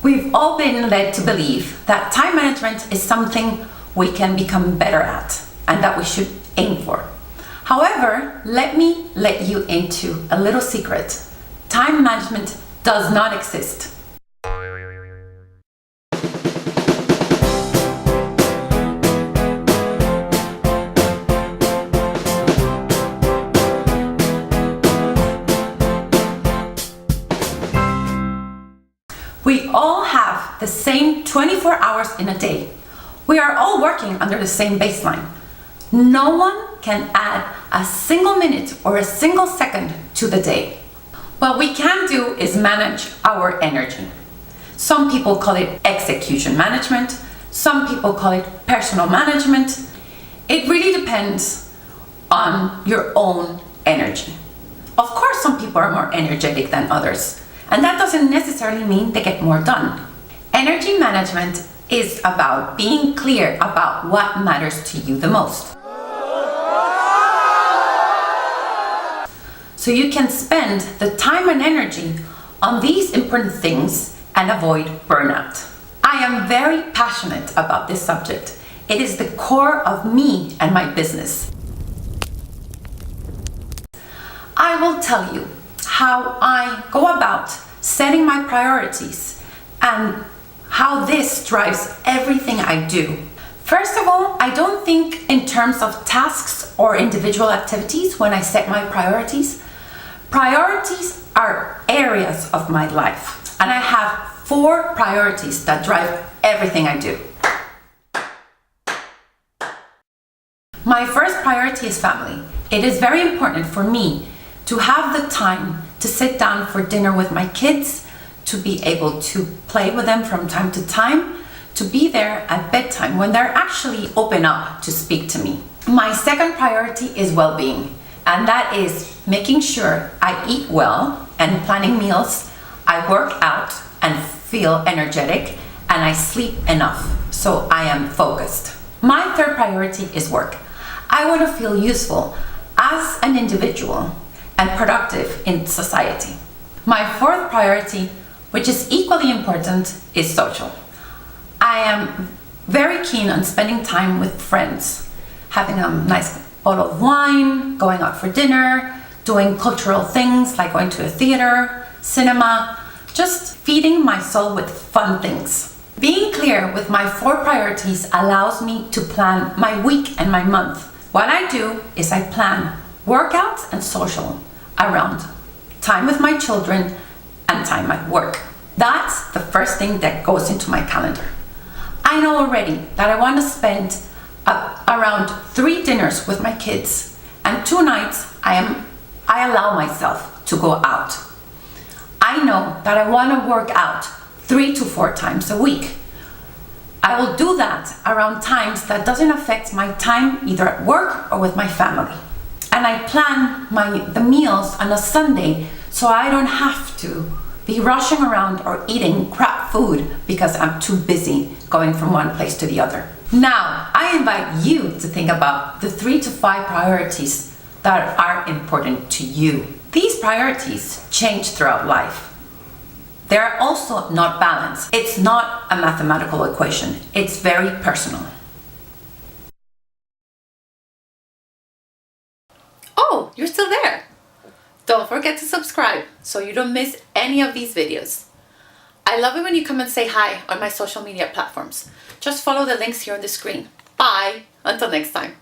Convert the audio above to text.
We've all been led to believe that time management is something we can become better at and that we should aim for. However, let me let you into a little secret. Time management does not exist. We all have the same 24 hours in a day. We are all working under the same baseline. No one can add a single minute or a single second to the day. What we can do is manage our energy. Some people call it execution management. Some people call it personal management. It really depends on your own energy. Of course, some people are more energetic than others. And that doesn't necessarily mean they get more done. Energy management is about being clear about what matters to you the most. So you can spend the time and energy on these important things and avoid burnout. I am very passionate about this subject. It is the core of me and my business. I will tell you how I go about setting my priorities and how this drives everything I do. First of all, I don't think in terms of tasks or individual activities when I set my priorities. Priorities are areas of my life, and I have 4 priorities that drive everything I do. My first priority is family. It is very important for me to have the time to sit down for dinner with my kids, to be able to play with them from time to time, to be there at bedtime when they're actually open up to speak to me. My second priority is well-being, and that is making sure I eat well and planning meals, I work out and feel energetic, and I sleep enough so I am focused. My third priority is work. I want to feel useful as an individual and productive in society. My fourth priority, which is equally important, is social. I am very keen on spending time with friends, having a nice bottle of wine, going out for dinner, doing cultural things like going to a theater, cinema, just feeding my soul with fun things. Being clear with my 4 priorities allows me to plan my week and my month. What I do is I plan workouts and social around time with my children and time at work. That's the first thing that goes into my calendar. I know already that I want to spend around 3 dinners with my kids, and 2 nights I allow myself to go out. I know that I want to work out 3 to 4 times a week. I will do that around times that doesn't affect my time either at work or with my family. And I plan the meals on a Sunday so I don't have to be rushing around or eating crap food because I'm too busy going from one place to the other. Now, I invite you to think about the 3 to 5 priorities that are important to you. These priorities change throughout life. They're also not balanced. It's not a mathematical equation. It's very personal. Oh, you're still there. Don't forget to subscribe so you don't miss any of these videos. I love it when you come and say hi on my social media platforms. Just follow the links here on the screen. Bye. Until next time.